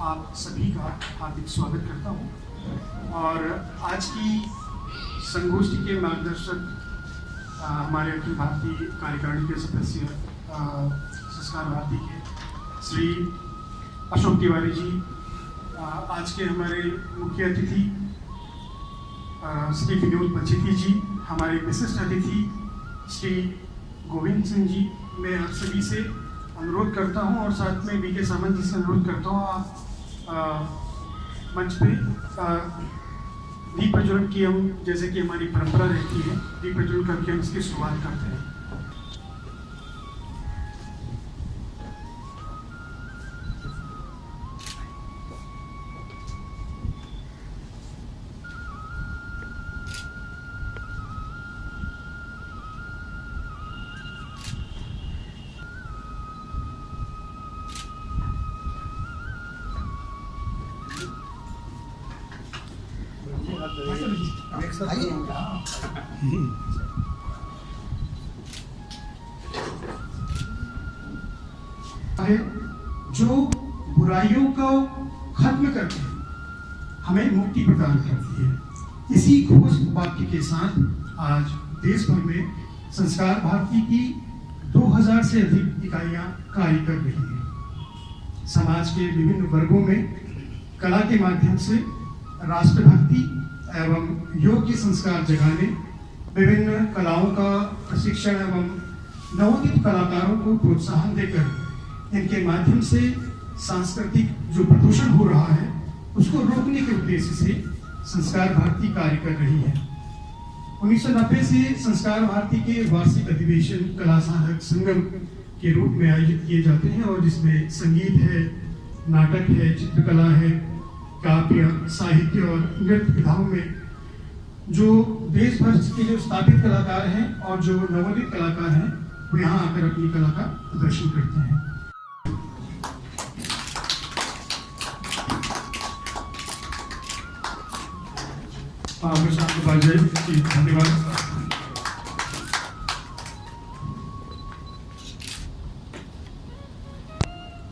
आप सभी का हार्दिक स्वागत करता हूं। और आज की संगोष्ठी के मार्गदर्शक हमारे अखिल भारतीय कार्यकारिणी के सदस्य संस्कार भारती के श्री अशोक तिवारी जी, आज के हमारे मुख्य अतिथि श्री विनोद बचेती जी, हमारे विशिष्ट अतिथि श्री गोविंद सिंह जी, मैं आप सभी से अनुरोध करता हूं और साथ में बीके सामंत जी से अनुरोध करता हूं, आप मंच पे दीप प्रज्वलन की हम जैसे कि हमारी परंपरा रहती है, दीप प्रज्वलन करके हम इसकी शुरुआत करते हैं। जो बुराइयों को खत्म करके हमें मुक्ति प्रदान करती है। इसी घोष वाक्य के साथ आज देश भर में संस्कार भारती की 2000 से अधिक इकाइयां कार्य कर रही हैं। समाज के विभिन्न वर्गों में कला के माध्यम से राष्ट्रभक्ति एवं योग के संस्कार जगाने, विभिन्न कलाओं का प्रशिक्षण एवं नवोदित कलाकारों को प्रोत्साहन देकर इनके माध्यम से सांस्कृतिक जो प्रदूषण हो रहा है उसको रोकने के उद्देश्य से संस्कार भारती कार्य कर रही है। 1990 से संस्कार भारती के वार्षिक अधिवेशन कला साधक संगम के रूप में आयोजित किए जाते हैं और जिसमें संगीत है, नाटक है, चित्रकला है, काव्य, साहित्य और नृत्य विधाओं में जो देश भर के जो स्थापित कलाकार हैं और जो नवोदित कलाकार हैं वो यहाँ आकर अपनी कला का प्रदर्शन करते हैं। धन्यवाद।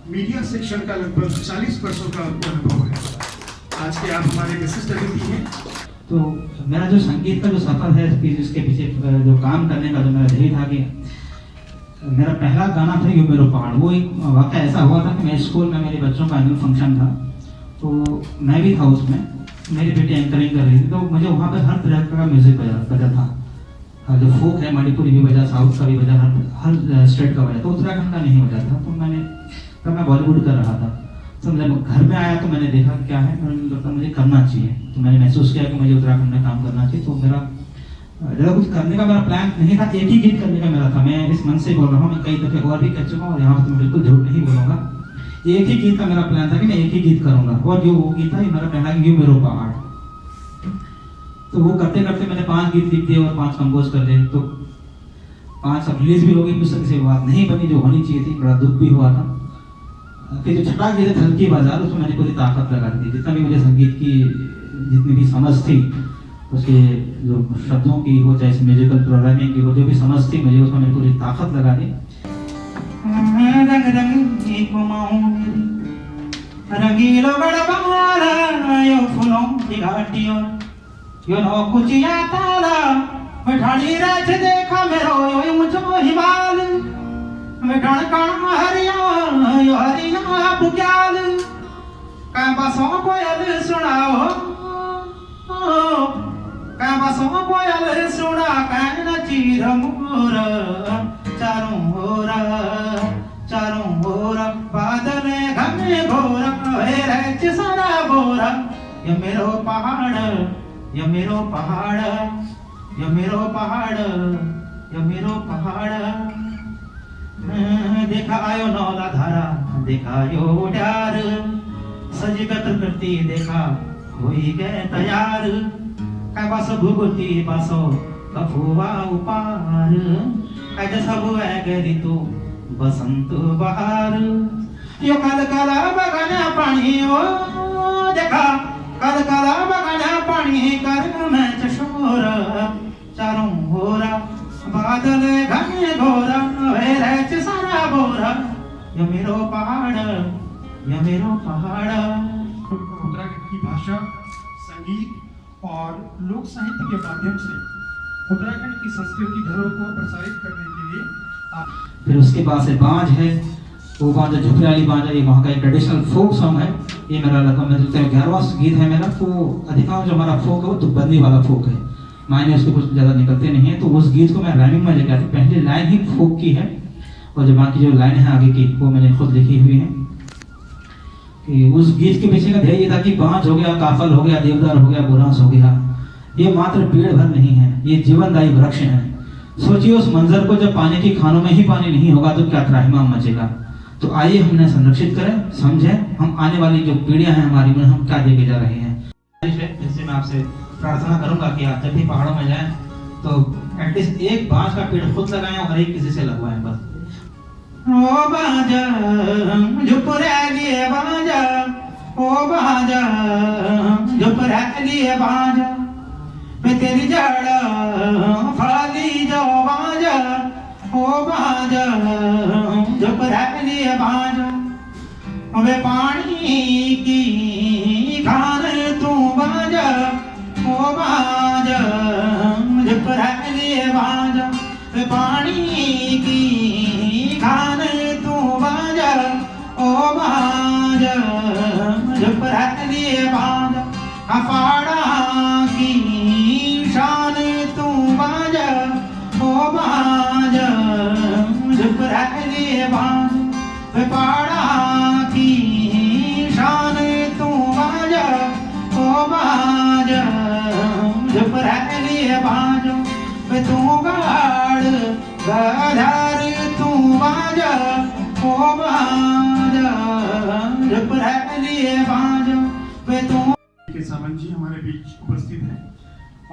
मीडिया शिक्षण का लगभग 40 वर्षों का अनुभव है। आज के आप हमारे विशिष्ट अतिथि हैं। तो मेरा जो संगीत का जो सफर है, इसके पीछे जो काम करने का जो मेरा ध्येय था कि मेरा पहला गाना था यो मेरो पहाड़। वो एक वाक़या ऐसा हुआ था कि मैं स्कूल में मेरे बच्चों का एनुअल फंक्शन था, तो मैं भी था उसमें, मेरी बेटी एंकरिंग कर रही थी, तो मुझे वहाँ पे हर तरह का म्यूजिक बजा था। जो फोक है मणिपुरी भी बजा, साउथ का भी बजा, हर स्टेट का बजा, तो उत्तराखंड का नहीं बजा था। तो मैं बॉलीवुड कर रहा था। तो जब घर में आया तो मैंने देखा क्या है, मैंने लगता मुझे करना चाहिए। तो मैंने महसूस किया कि मुझे उत्तराखंड में काम करना चाहिए। तो मेरा ज़्यादा कुछ करने का मेरा प्लान नहीं था, एक ही गीत करने का मेरा था। मैं इस मन से बोल रहा हूँ, मैं कई दफ़े और भी कर चुका हूँ और यहाँ पर मैं बिल्कुल झूठ नहीं बोलूँगा। एक ही गीत का मेरा प्लान था कि मैं एक ही गीत करूँगा, और जो वो गीत था ये मेरा पहला यो मेरो पहाड़। तो वो करते करते मैंने 5 गीत लिख दिए और 5 कंपोज कर दिए। तो 5 अब रिलीज भी हो गई, कुछ से बात नहीं बनी जो होनी चाहिए थी, बड़ा दुख भी हुआ था। फिर जो छठा गीत है हल्की बाजार, उसमें मैंने पूरी ताकत लगा दी। जितना भी मुझे संगीत की जितनी भी समझ थी, उसके जो शब्दों की हो, चाहे म्यूजिकल प्रोग्रामिंग की हो, जो भी समझ थी मुझे, उसमें मैंने पूरी ताकत लगा दी। रंग रंगी कुमाऊं रंगीलो गड़बड़ा यो फूलों की घाटियों यो नो कुचिया ताला बैठाड़ी राज देखा मेरो यो मुझको हिमाल बैठाड़ कण हरिया यो हरिया बुक्याल कै बसों कोयल सुनाओ कै बसों कोयल सुना कै नचीर मोर चारों ओर बादल घने घोर है सारा बोरा ये मेरो पहाड़ ये मेरो पहाड़ ये मेरो पहाड़ ये मेरो पहाड़। देखा आयो नौला धारा देखा आयो डार सजगत करती देखा होई गए तैयार कै बस भुगती बसो कफुआ उपार कै सब है गरी तू बसंत बहार यो कल कला बगाना पानी ओ देखा कल कला बगाना पानी कर मैं चशोर चारों होरा बादल घने घोरा सारा बोरा यो मेरो पहाड़ या मेरो पहाड़। उत्तराखंड की भाषा, संगीत और लोक साहित्य के माध्यम से उत्तराखंड की संस्कृति धरोहर को प्रसारित करने के लिए आप। फिर उसके बाद से बांज है, वो बांज झुपड़ी वाली बांज है, ये वहाँ का एक ट्रेडिशनल फोक सॉन्ग है। ये मेरा लगभग मैं सोचता हूँ 11वां गीत है मेरा। तो अधिकांश जो हमारा फोक है वो तुकबंदी वाला फोक है, मायने उसके कुछ ज़्यादा निकलते नहीं है। तो उस गीत को मैं राइमिंग में लेकर आती, पहली लाइन ही फोक की है और जो बाकी जो लाइन है आगे की वो मैंने खुद लिखी हुई है। कि उस गीत के पीछे का ध्येय ये था कि बांज हो गया, काफल हो गया, देवदार हो गया, बुरांस हो गया, ये मात्र पेड़ भर नहीं है, ये जीवनदायी वृक्ष हैं। सोचिए उस मंजर को, जब पानी की खानों में ही पानी नहीं होगा तो क्या त्राहिमाम मचेगा। तो आइए हमने संरक्षित करें, समझें, हम आने वाली जो पीढ़ियां हैं हमारी, उन्हें हम क्या देके जा रहे हैं। इससे मैं आपसे प्रार्थना करूंगा कि आप जब भी पहाड़ों में जाएं तो एटलीस्ट एक बांज का पेड़ खुद लगाएं और एक किसी से लगवाएं बस। ओ बांजा झुपड़ी बांजा, ओ बांजा झुपड़ी बांजा, मैं तेरी जड़ फाली जाओ बांजा, ओ बांजा झुपड़ी बांजा, वे पानी की खान तू बांजा, ओ बांजा झुपड़ी बांजा, वे पानी की खान तू बांजा, ओ बांजा झुपड़ी बांजा, अफाड़ा की शान तू बांजा, ओ बांजा झुपड़ी बांजा, वे पाड़ा की शान तू बांजा, ओ बांजा झुपड़ी बांजा, वे तू गाड़ गधार तू बांजा, ओ बांजा झुपड़ी बांजा, वे तू। बीके सावंत जी हमारे बीच उपस्थित हैं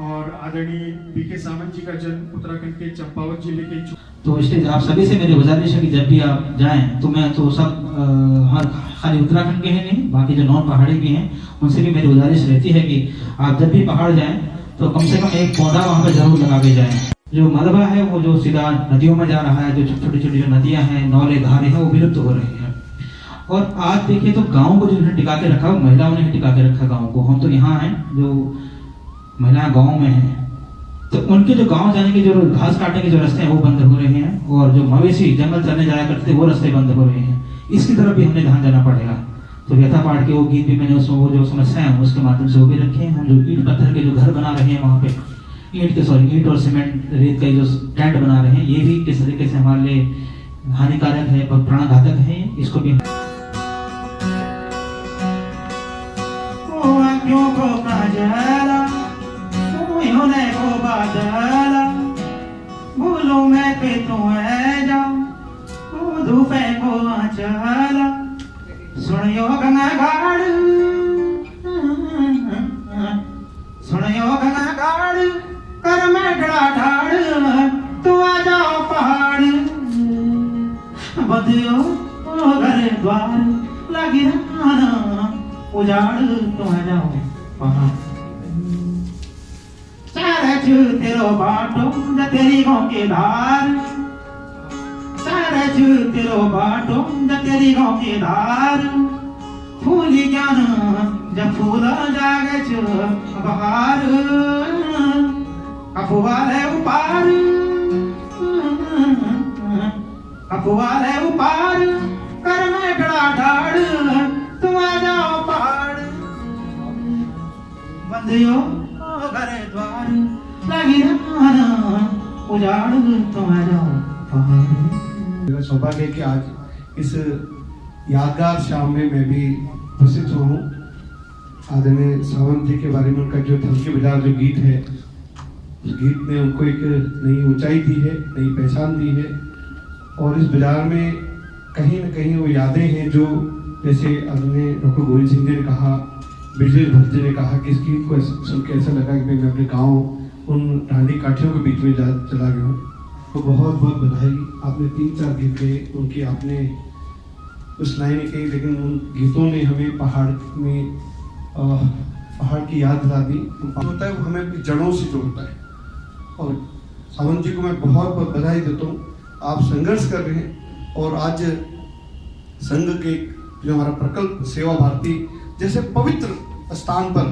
और आदरणीय बीके सावंत जी का जन्म उत्तराखंड के चंपावत जिले के। तो इसलिए आप सभी से मेरी गुजारिश है कि जब भी आप जाएं तो मैं तो सब हर खाली उत्तराखंड के हैं नहीं, बाकी जो नॉन पहाड़ी भी हैं उनसे भी मेरी गुजारिश रहती है कि आप जब भी पहाड़ जाएं तो कम से कम एक पौधा वहाँ पे जरूर लगा के जाएं। जो मलबा है वो जो सीधा नदियों में जा रहा है, जो छोटी छोटी जो नदियाँ हैं, नौले धारे हैं, वो विलुप्त हो रही हैं। और आज देखिए तो गाँव को जिन्होंने टिका के रखा, महिलाओं ने टिका के रखा गाँव को। हम तो यहाँ हैं जो महिलाएं गाँव में हैं, तो उनके जो गांव जाने के जो घास काटने के जो रास्ते हैं वो बंद हो रहे हैं, और जो मवेशी जंगल चरने जाया करते थे वो रास्ते बंद हो रहे हैं। इसकी तरफ भी हमने ध्यान देना पड़ेगा। तो व्यथा पाठ के वो गीत भी मैंने उसमें वो जो समस्याएं हैं उसके माध्यम से वो भी रखे हैं। हम जो ईंट पत्थर के जो घर बना रहे हैं वहाँ पे ईंट और सीमेंट रेत का जो टेंट बना रहे हैं, ये भी किस तरीके से हमारे लिए हानिकारक है, प्राणघातक है, इसको भी बोलो मैं पे तो है जा धूपे को चला सुनियो गंगा गाड़, सुनियो गंगा गाड़ कर मैं गड़ा ठाड़, तू आ जाओ पहाड़ बदियो घर द्वार लगी रहना उजाड़, तू आ जाओ पहाड़। तेरो बाटो ज तेरी गाँव के धार, सारे तेरो बाटो ज तेरी गाँव के धार, फूली ज्ञान जब फूल जागे छ बहार, अफवाले उपार, अफवाले उपार कर मैं गड़ा ठाड़, तुम आ जाओ पहाड़ बंदियो घरे द्वार लगी रहना उजाड़, तुम आ जाओ पहाड़। मेरा सौभाग्य है कि आज इस यादगार शाम में मैं भी उपस्थित हूँ। आदरणीय सावंत जी के बारे में उनका जो धमकी बाजार जो गीत है, उस गीत ने उनको एक नई ऊंचाई दी है, नई पहचान दी है। और इस बाजार में कहीं न कहीं वो यादें हैं जो, जैसे आदरणीय डॉक्टर गोविंद सिंह जी ने कहा, बिजली भट्ट जी ने कहा कि इस गीत को सुन के ऐसा लगा कि मैं अपने गाँव उन ढांडी काठियों के बीच में चला गया हूँ। तो बहुत बहुत बधाई। आपने 3-4 गीत गए, उनकी आपने कुछ लाइनें कही, लेकिन उन गीतों ने हमें पहाड़ में पहाड़ की याद दिला दी। होता है वो हमें अपनी जड़ों से जोड़ता है। और सावंत जी को मैं बहुत बहुत बधाई देता हूँ। आप संघर्ष कर रहे हैं और आज संघ के जो हमारा प्रकल्प सेवा भारती जैसे पवित्र स्थान पर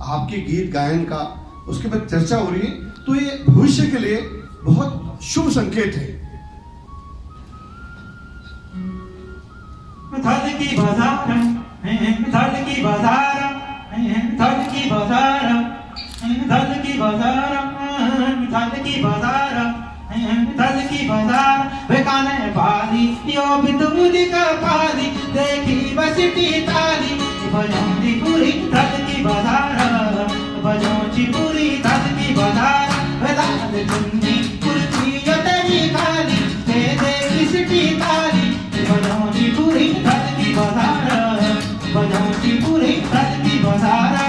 आपके गीत गायन का उसके बाद चर्चा हो रही है, तो ये भविष्य के लिए बहुत शुभ संकेत है। मिथाल की बाजार है, मिथाल की बाजार है, मिथाल की बाजार है, मिथाल की बाजार है, मिथाल की बाजार है, मिथाल की बाजार वे काने बाली यो बितुली का पाली देखी बसटी ताली बजाऊंगी पूरी मिथाल की बाजार बजाऊंगी पूरी मिथाल की बाजार वे लाल चुन्नी कुर्ती यो तेरी काली दे दे किसकी ताली बजाऊंगी पूरी मिथाल की बाजार बजाऊंगी पूरी मिथाल की बाजार।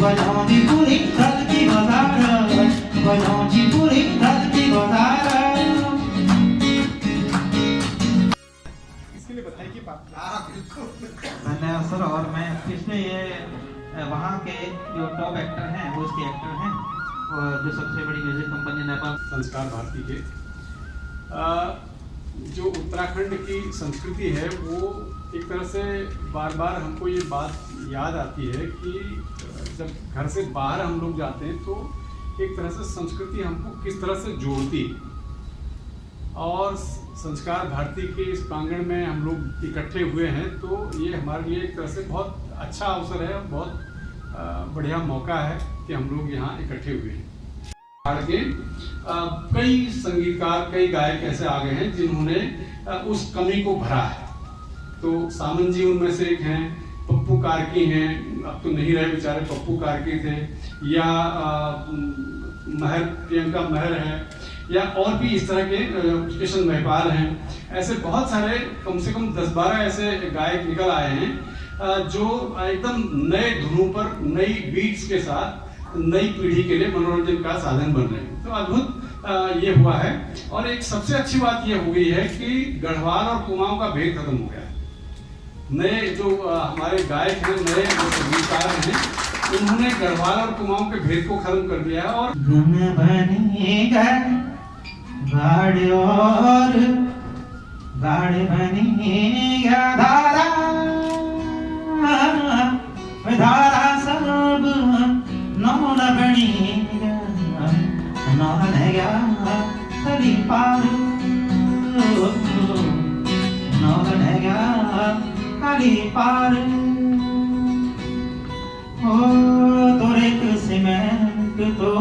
बजाऊंगी पूरी धरती की बाजार बजाऊंगी पूरी धरती की बाजार। इसके लिए बताइए कि धन्यवाद सर। और मैं पिछले ये वहाँ के जो टॉप एक्टर हैं वो उसके एक्टर हैं और जो सबसे बड़ी म्यूजिक कंपनी नेपाल संस्कार भारती के जो उत्तराखंड की संस्कृति है वो एक तरह से बार बार हमको ये बात याद आती है कि जब घर से बाहर हम लोग जाते हैं तो एक तरह से संस्कृति हमको किस तरह से जोड़ती है। और संस्कार भारती के इस प्रांगण में हम लोग इकट्ठे हुए हैं तो ये हमारे लिए एक तरह से बहुत अच्छा अवसर है, बहुत बढ़िया मौका है कि हम लोग यहाँ इकट्ठे हुए हैं। के कई संगीतकार, कई गायक ऐसे आ गए हैं जिन्होंने उस कमी को भरा है। तो सामन जी उनमें से एक हैं, पप्पू कार्की हैं, अब तो नहीं रहे बेचारे, पप्पू कार्की थे, या महर, प्रियंका महर है, या और भी इस तरह के किशन महिपाल हैं। ऐसे बहुत सारे कम से कम 10-12 ऐसे गायक निकल आए हैं जो एकदम नए धुनों पर, नई बीट्स के साथ नई पीढ़ी के लिए मनोरंजन का साधन बन रहे हैं। तो अद्भुत ये हुआ है। और एक सबसे अच्छी बात ये हो गई है कि गढ़वाल और कुमाऊं का भेद खत्म हो गया है। नए जो हमारे गायक हैं, नए जो संगीतकार हैं, उन्होंने गढ़वाल और कुमाऊं के भेद को खत्म कर दिया है। और धारा सब नौला बनेगा नौला रहेगा कभी पार नौला रहेगा कभी पार। ओ तोरे तो सीमेंट तो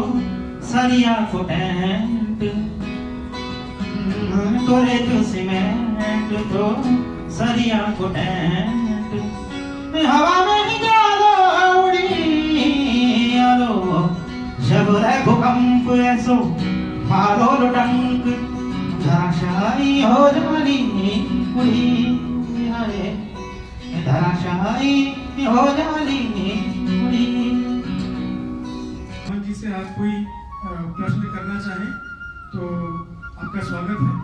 सरिया को टेंट, तोरे तो सीमेंट तो सरिया को टेंट, हवा में ही जालो उड़ी आलो जब रे भूकंप ऐसो मारो लुटंक धराशायी हो जानी उड़ी हाय धराशायी हो जानी उड़ी। मोहन जी से आप कोई प्रश्न करना चाहें तो आपका स्वागत है।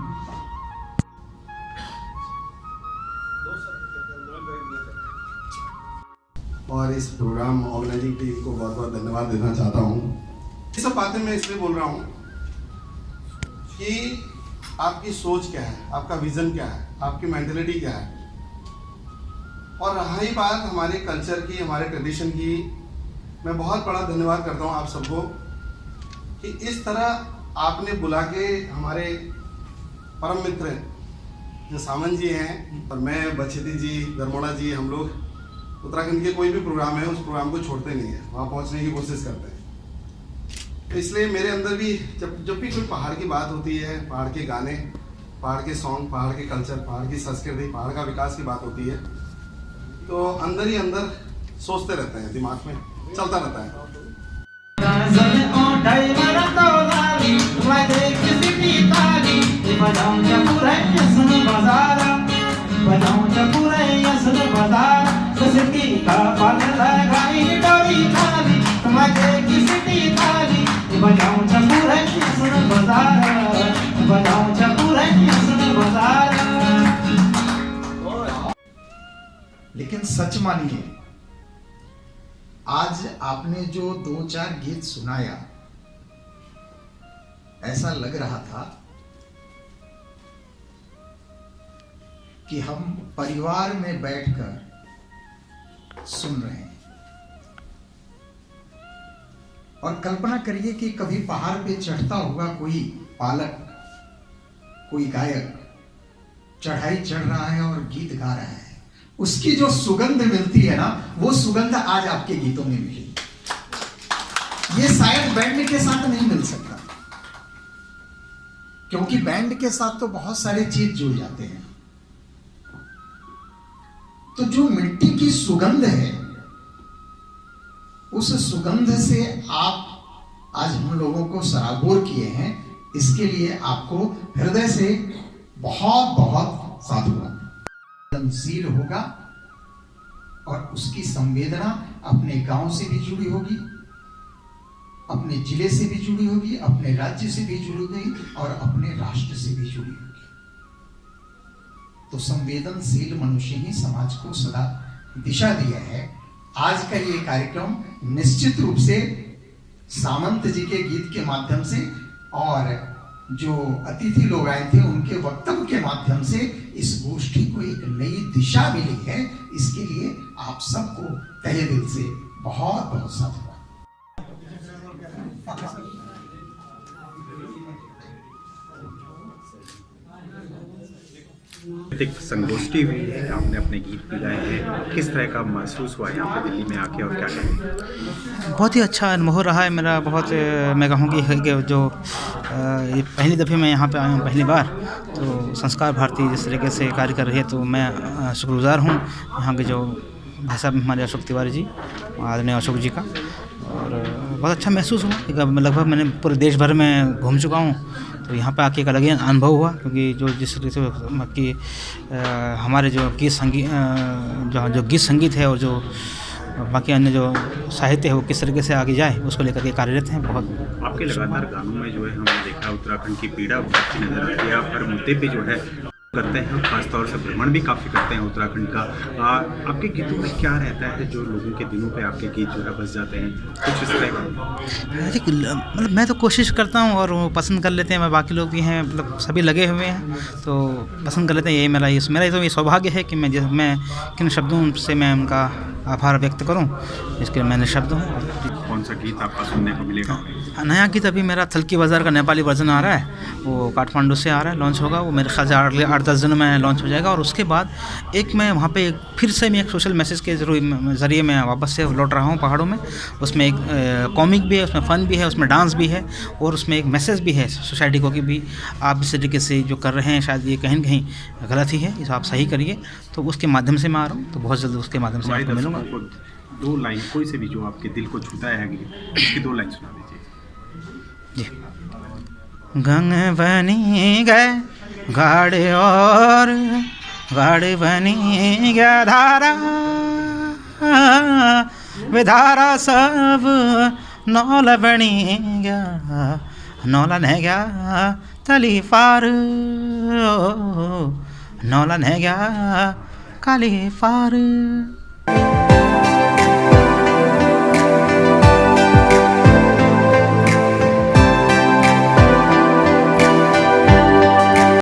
और इस प्रोग्राम ऑर्गेनाइजिंग टीम को बहुत बहुत धन्यवाद देना चाहता हूँ। ये सब बातें मैं इसलिए बोल रहा हूँ कि आपकी सोच क्या है, आपका विजन क्या है, आपकी मेंटालिटी क्या है। और रहा ही बात हमारे कल्चर की, हमारे ट्रेडिशन की, मैं बहुत बड़ा धन्यवाद करता हूँ आप सबको कि इस तरह आपने बुला के हमारे परम मित्र जो सामन जी हैं और मैं, बछेती जी, दरमोड़ा जी, हम लोग उत्तराखंड के कोई भी प्रोग्राम है उस प्रोग्राम को छोड़ते नहीं है, वहाँ पहुँचने की कोशिश करते हैं। तो इसलिए मेरे अंदर भी जब भी कोई पहाड़ की बात होती है, पहाड़ के गाने, पहाड़ के सॉन्ग, पहाड़ के कल्चर, पहाड़ की संस्कृति, पहाड़ का विकास की बात होती है, तो अंदर ही अंदर सोचते रहते हैं, दिमाग में चलता रहता है। का फल लगाई डोरी खाली मजे की सिटी थाली बजाऊं चपूर है सुन बाजार बजाऊं चपूर है सुन बाजार। लेकिन सच मानिए, आज आपने जो 2-4 गीत सुनाया, ऐसा लग रहा था कि हम परिवार में बैठकर सुन रहे हैं। और कल्पना करिए कि कभी पहाड़ पे चढ़ता हुआ कोई पालक, कोई गायक चढ़ाई चढ़ रहा है और गीत गा रहा है, उसकी जो सुगंध मिलती है ना, वो सुगंध आज आपके गीतों में मिली। ये शायद बैंड के साथ नहीं मिल सकता, क्योंकि बैंड के साथ तो बहुत सारे चीज जुड़ जाते हैं। तो जो मिट्टी की सुगंध है, उस सुगंध से आप आज हम लोगों को सराबोर किए हैं, इसके लिए आपको हृदय से बहुत बहुत साधुवाद। संवेदनशील होगा और उसकी संवेदना अपने गांव से भी जुड़ी होगी, अपने जिले से भी जुड़ी होगी, अपने राज्य से भी जुड़ी होगी और अपने राष्ट्र से भी जुड़ी होगी। तो संवेदनशील मनुष्य ही समाज को सदा दिशा दिया है। आज का ये कार्यक्रम निश्चित रूप से सामंत जी के गीत के माध्यम से और जो अतिथि लोग आए थे उनके वक्तव्य के माध्यम से इस गोष्ठी को एक नई दिशा मिली है। इसके लिए आप सबको तहे दिल से बहुत बहुत साधुवाद। एक संगोष्ठी हुई है, आपने अपने गीत भी गाए हैं, किस तरह का महसूस हुआ यहाँ पे दिल्ली में आके और क्या कहेंगे? बहुत ही अच्छा अनुभव रहा है मेरा। बहुत मैं कहूँगी कि जो ये पहली दफ़े मैं यहाँ पे आया हूँ, पहली बार, तो संस्कार भारती जिस तरीके से कार्य कर रही है, तो मैं शुक्रगुजार हूँ यहाँ के जो भाई साहब हमारे अशोक तिवारी जी, आदरणीय अशोक जी का। और बहुत अच्छा महसूस हुआ कि लगभग मैंने पूरे देश भर में घूम चुका हूँ, तो यहाँ पे आके एक अलग ही अनुभव हुआ। क्योंकि जो जिस तरीके से कि हमारे जो गीत संगीत है और जो बाकी अन्य जो साहित्य है वो किस तरीके से आगे जाए, उसको लेकर के कार्यरत हैं। बहुत आपके लगातार गानों में जो है हमने देखा उत्तराखंड की पीड़ा उभरती नजर आती है, आप हर मुद्दे पे जो है करते हैं, खासतौर से भ्रमण भी काफ़ी करते हैं उत्तराखंड का। आपके गीतों में क्या रहता है जो लोगों के दिलों पे आपके गीत जो है बस जाते हैं, कुछ इस तरह का? मतलब मैं तो कोशिश करता हूँ और वो पसंद कर लेते हैं। मैं बाकी लोग भी हैं, मतलब सभी लगे हुए हैं तो पसंद कर लेते हैं। यही मेरा तो ये सौभाग्य है कि मैं किन शब्दों से मैं उनका आभार व्यक्त करूं, इसके लिए मैंने शब्द हूँ। कौन सा गीत आपका सुनने को मिलेगा? नया गीत अभी मेरा थलकी बाज़ार का नेपाली वर्जन आ रहा है, वो काठमांडू से आ रहा है, लॉन्च होगा। वो मेरे ख्याल से 8-10 दिनों में लॉन्च हो जाएगा। और उसके बाद एक मैं वहाँ पे फिर से मैं एक सोशल मैसेज के ज़रिए मैं वापस से लौट रहा हूँ पहाड़ों में। उसमें एक कॉमिक भी है, उसमें फ़न भी है, उसमें डांस भी है और उसमें एक मैसेज भी है सोसाइटी को कि भी आप इस तरीके से जो कर रहे हैं शायद ये कहीं न कहीं गलत ही है, इसे आप सही करिए। तो उसके माध्यम से मैं आ रहा हूँ, तो बहुत जल्द उसके माध्यम से आपको मिलूँगा। 2 लाइन कोई से भी जो आपके दिल को छूता है, उसकी 2 लाइन सुना दीजिए जी। गंग बनी गए गाड़े और गाड़े बनी गया धारा, विधारा सब नौला बनी गया, नौला नहीं गया तली फार, नौला नहीं गया काली फार।